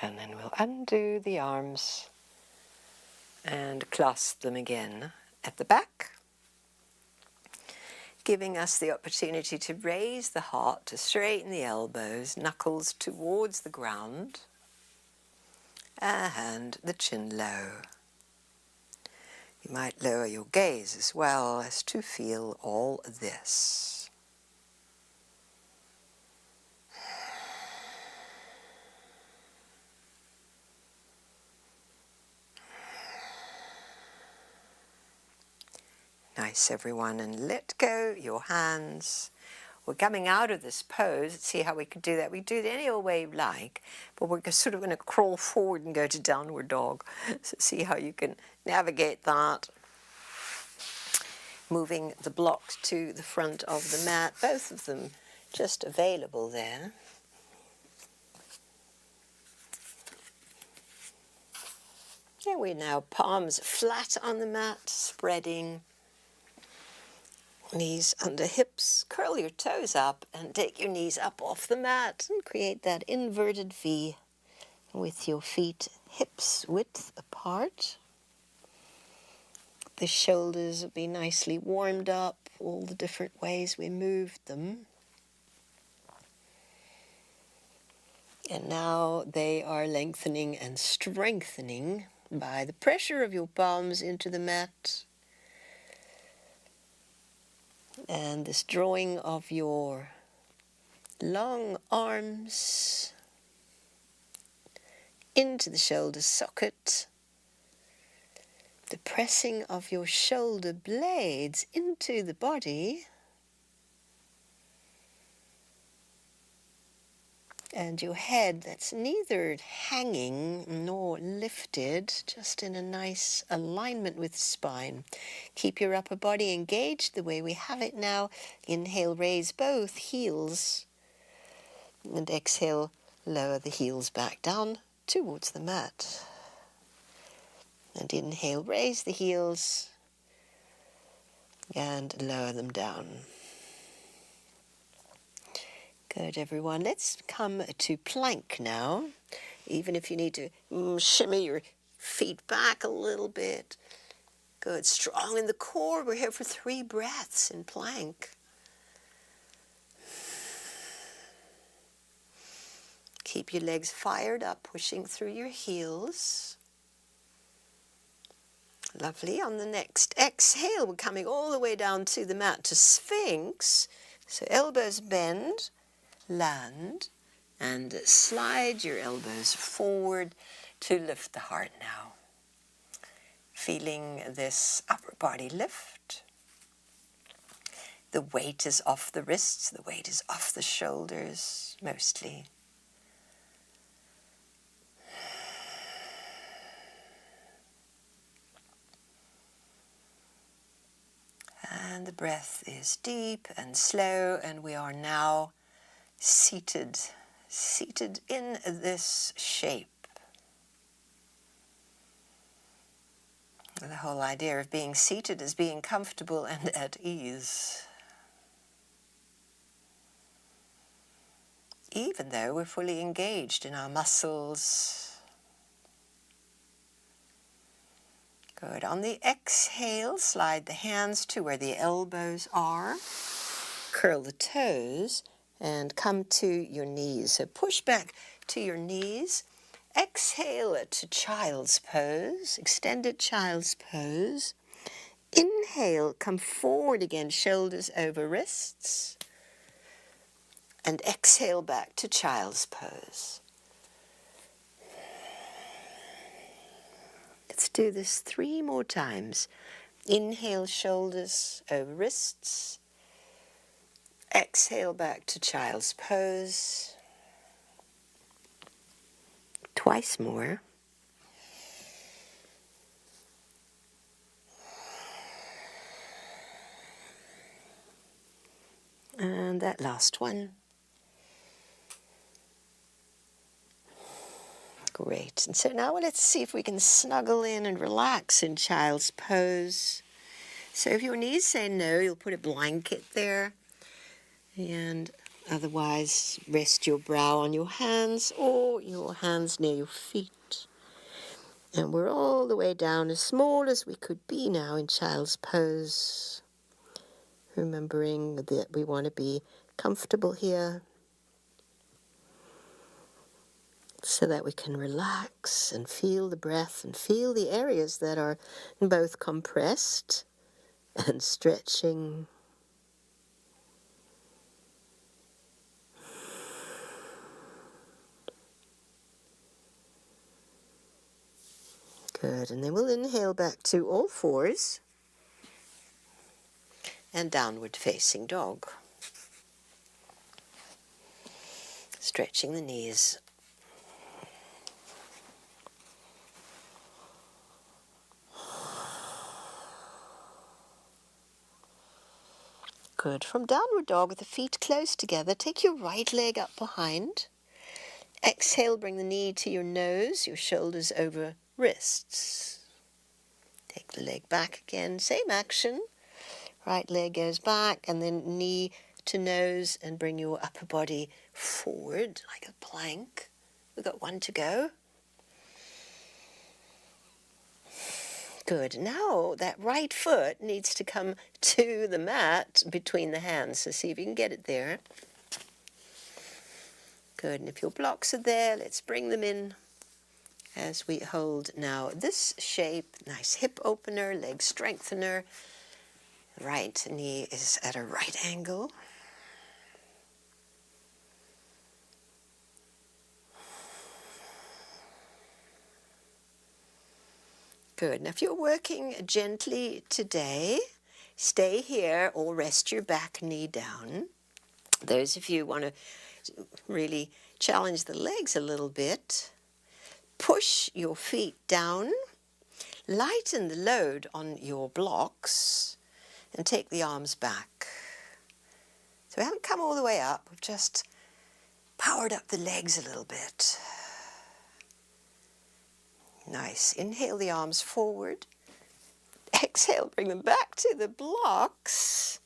And then we'll undo the arms and clasp them again at the back, giving us the opportunity to raise the heart, to straighten the elbows, knuckles towards the ground, and the chin low. You might lower your gaze as well as to feel all this. Nice, everyone, and let go your hands. We're coming out of this pose. Let's see how we could do that. We do it any old way you like, but we're sort of going to crawl forward and go to downward dog. So see how you can navigate that. Moving the blocks to the front of the mat, both of them just available there. And we're now palms flat on the mat, spreading. Knees under hips, curl your toes up and take your knees up off the mat and create that inverted V with your feet hips width apart. The shoulders will be nicely warmed up, all the different ways we moved them. And now they are lengthening and strengthening by the pressure of your palms into the mat. And this drawing of your long arms into the shoulder socket, the pressing of your shoulder blades into the body, and your head that's neither hanging nor lifted, just in a nice alignment with the spine. Keep your upper body engaged the way we have it now. Inhale, raise both heels, and exhale, lower the heels back down towards the mat. And inhale, raise the heels, and lower them down. Good, everyone. Let's come to plank now. Even if you need to shimmy your feet back a little bit. Good. Strong in the core. We're here for 3 breaths in plank. Keep your legs fired up, pushing through your heels. Lovely. On the next exhale, we're coming all the way down to the mat to Sphinx. So elbows bend. Land and slide your elbows forward to lift the heart now. Feeling this upper body lift. The weight is off the wrists, the weight is off the shoulders mostly. And the breath is deep and slow, and we are now seated in this shape. The whole idea of being seated is being comfortable and at ease. Even though we're fully engaged in our muscles. Good. On the exhale, slide the hands to where the elbows are. Curl the toes. And come to your knees. So push back to your knees. Exhale to child's pose, extended child's pose. Inhale, come forward again, shoulders over wrists. And exhale back to child's pose. Let's do this 3 more times. Inhale, shoulders over wrists. Exhale back to child's pose. Twice more. And that last one. Great. And so now let's see if we can snuggle in and relax in child's pose. So if your knees say no, you'll put a blanket there. And otherwise, rest your brow on your hands or your hands near your feet. And we're all the way down as small as we could be now in child's pose. Remembering that we want to be comfortable here so that we can relax and feel the breath and feel the areas that are both compressed and stretching. Good, and then we'll inhale back to all fours and downward facing dog. Stretching the knees. Good. From downward dog with the feet close together, take your right leg up behind. Exhale, bring the knee to your nose, your shoulders over wrists. Take the leg back again, same action. Right leg goes back and then knee to nose and bring your upper body forward like a plank. We've got one to go. Good. Now that right foot needs to come to the mat between the hands. So see if you can get it there. Good. And if your blocks are there, let's bring them in as we hold now this shape. Nice hip opener, leg strengthener. Right knee is at a right angle. Good. Now if you're working gently today, stay here or rest your back knee down. Those of you who want to really challenge the legs a little bit, push your feet down, lighten the load on your blocks, and take the arms back. So we haven't come all the way up, we've just powered up the legs a little bit. Nice. Inhale the arms forward. Exhale, bring them back to the blocks.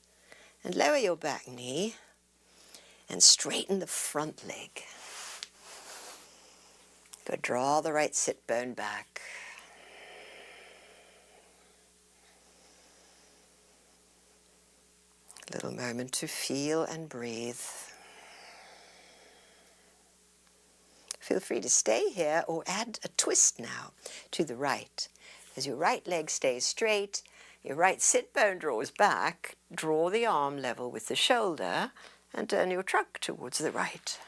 And lower your back knee. And straighten the front leg. Go draw the right sit bone back. A little moment to feel and breathe. Feel free to stay here or add a twist now to the right. As your right leg stays straight, your right sit bone draws back, draw the arm level with the shoulder and turn your trunk towards the right.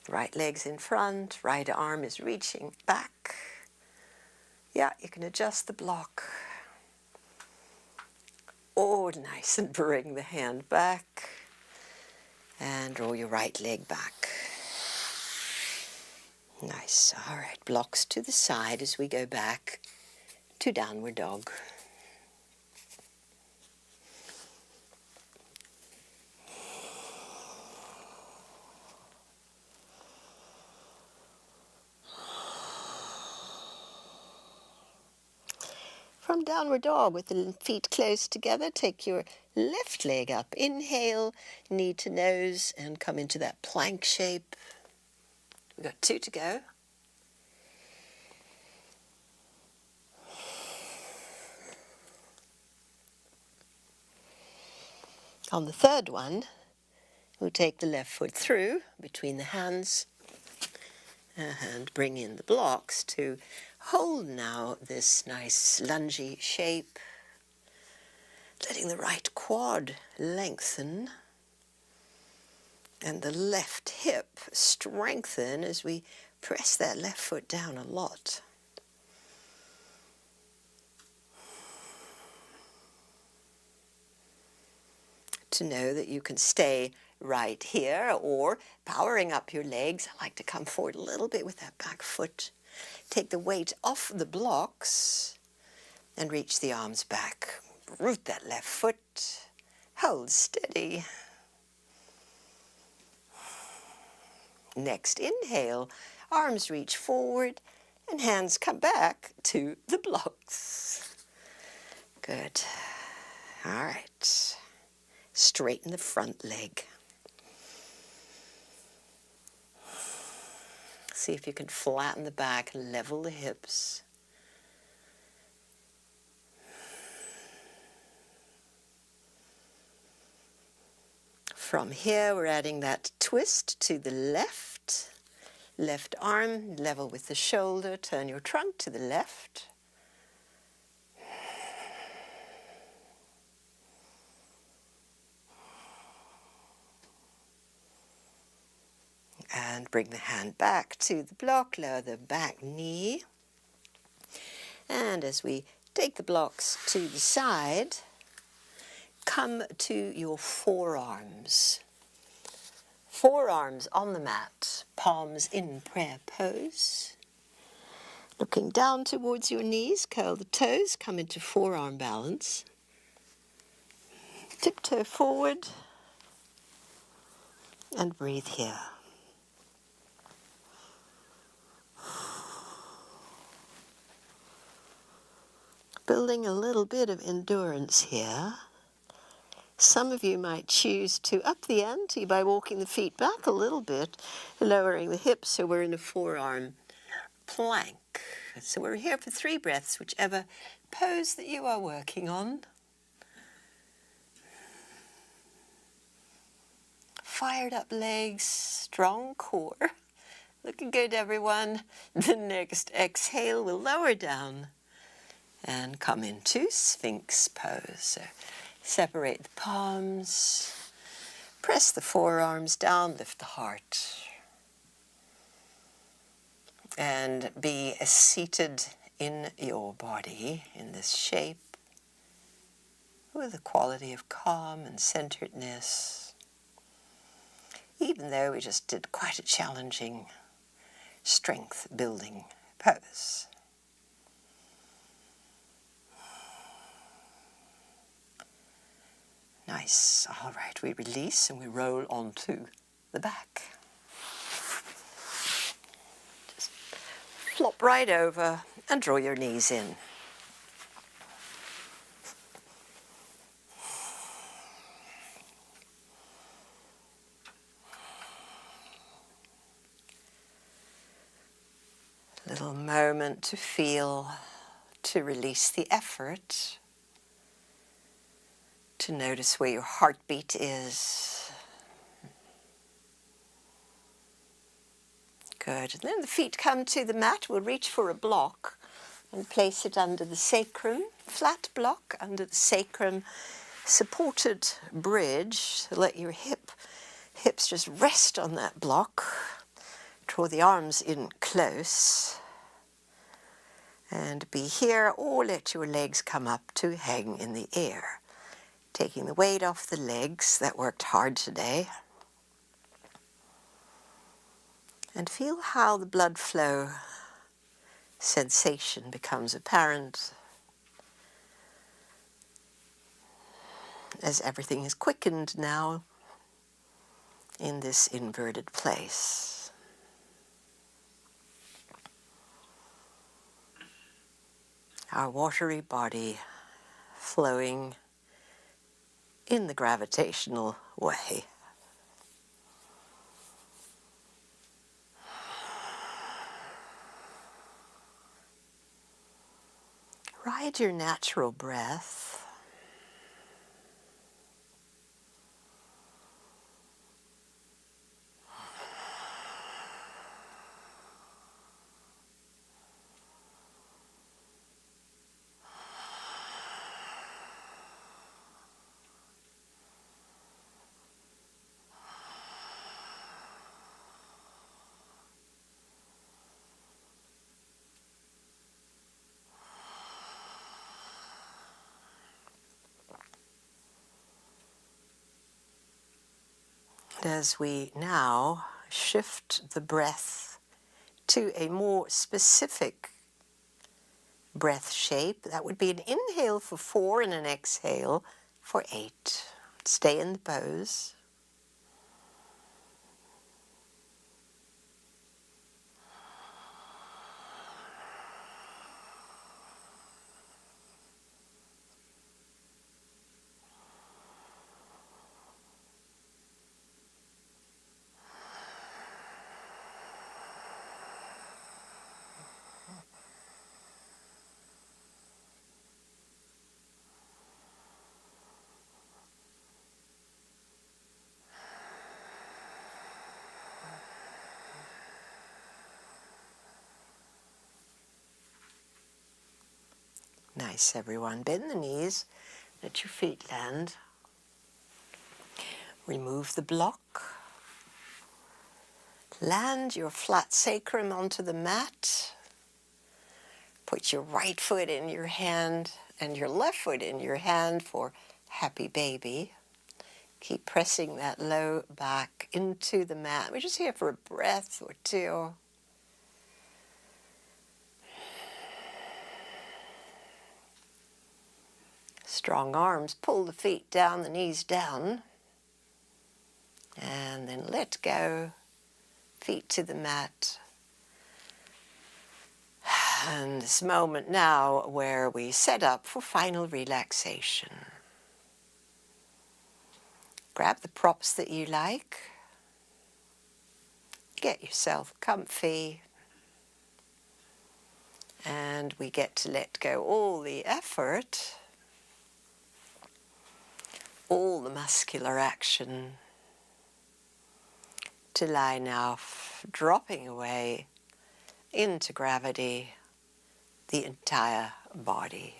Right leg's in front, right arm is reaching back. Yeah, you can adjust the block. Oh, nice, and bring the hand back and draw your right leg back. Nice. All right, blocks to the side as we go back to downward dog. From downward dog with the feet close together, take your left leg up. Inhale, knee to nose, and come into that plank shape. We've got two to go. On the third one, we'll take the left foot through between the hands and bring in the blocks to hold now this nice lungy shape, letting the right quad lengthen and the left hip strengthen as we press that left foot down a lot. To know that you can stay right here or powering up your legs. I like to come forward a little bit with that back foot. Take the weight off the blocks and reach the arms back. Root that left foot. Hold steady. Next inhale, arms reach forward and hands come back to the blocks. Good. All right. Straighten the front leg. See if you can flatten the back, level the hips. From here, we're adding that twist to the left. Left arm level with the shoulder. Turn your trunk to the left. And bring the hand back to the block. Lower the back knee. And as we take the blocks to the side, come to your forearms. Forearms on the mat, palms in prayer pose. Looking down towards your knees, curl the toes, come into forearm balance. Tiptoe forward and breathe here. Building a little bit of endurance here. Some of you might choose to up the ante by walking the feet back a little bit, lowering the hips so we're in a forearm plank. So we're here for 3 breaths, whichever pose that you are working on. Fired up legs, strong core. Looking good, everyone. The next exhale, we'll lower down and come into Sphinx pose. So separate the palms, press the forearms down, lift the heart. And be seated in your body in this shape with a quality of calm and centeredness, even though we just did quite a challenging strength building pose. Nice. All right, we release and we roll onto the back. Just flop right over and draw your knees in. Little moment to feel, to release the effort, to notice where your heartbeat is. Good. And then the feet come to the mat. We'll reach for a block and place it under the sacrum, flat block under the sacrum, supported bridge. Let your hips just rest on that block. Draw the arms in close and be here, or let your legs come up to hang in the air. Taking the weight off the legs, that worked hard today. And feel how the blood flow sensation becomes apparent as everything is quickened now in this inverted place. Our watery body flowing in the gravitational way. Ride your natural breath. As we now shift the breath to a more specific breath shape, that would be an inhale for 4 and an exhale for 8. Stay in the pose. Nice, everyone. Bend the knees, let your feet land. Remove the block. Land your flat sacrum onto the mat. Put your right foot in your hand and your left foot in your hand for happy baby. Keep pressing that low back into the mat. We're just here for a breath or two. Strong arms, pull the feet down, the knees down. And then let go, feet to the mat. And this moment now where we set up for final relaxation. Grab the props that you like. Get yourself comfy. And we get to let go all the effort, all the muscular action, to lie now dropping away into gravity, the entire body.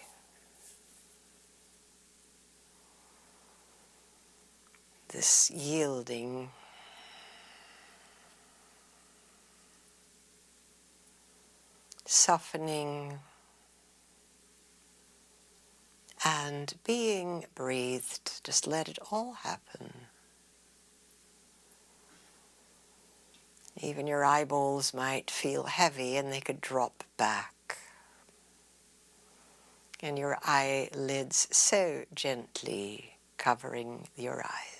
This yielding, softening, and being breathed. Just let it all happen. Even your eyeballs might feel heavy and they could drop back. And your eyelids so gently covering your eyes.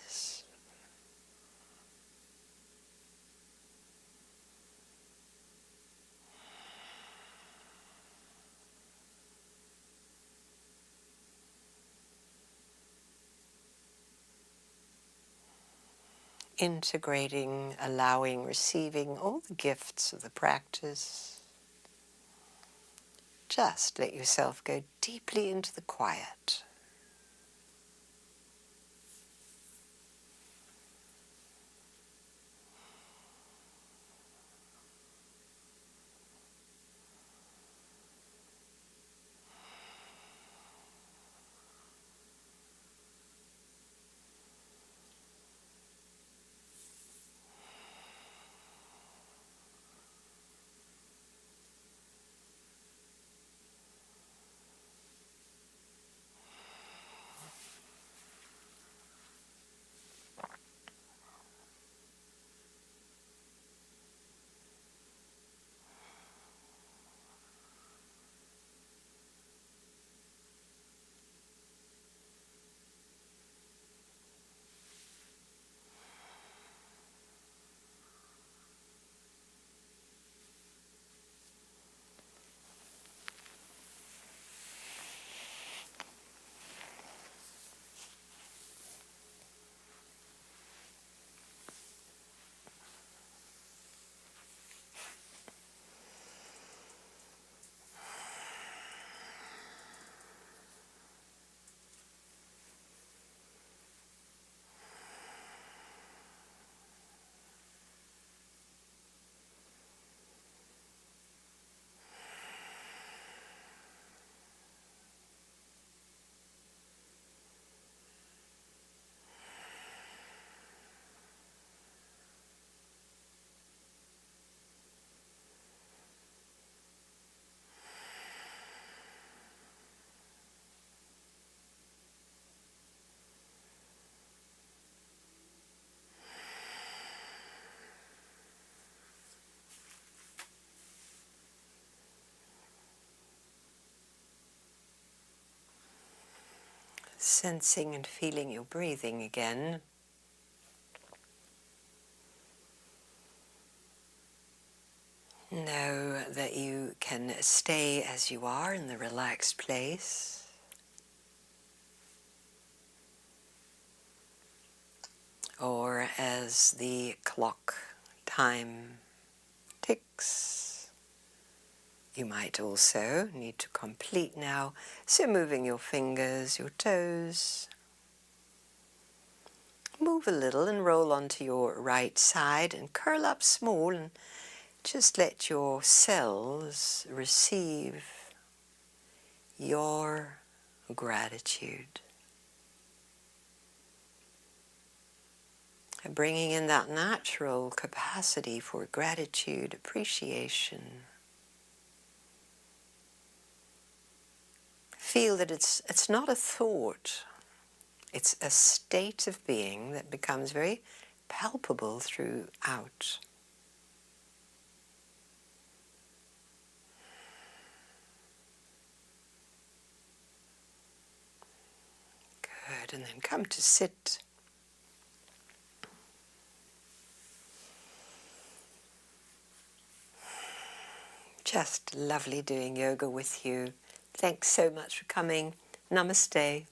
Integrating, allowing, receiving all the gifts of the practice. Just let yourself go deeply into the quiet. Sensing and feeling your breathing again. Know that you can stay as you are in the relaxed place. Or as the clock time ticks. You might also need to complete now, so moving your fingers, your toes. Move a little and roll onto your right side and curl up small and just let your cells receive your gratitude. And bringing in that natural capacity for gratitude, appreciation. Feel that it's not a thought, it's a state of being that becomes very palpable throughout. Good, and then come to sit. Just lovely doing yoga with you. Thanks so much for coming. Namaste.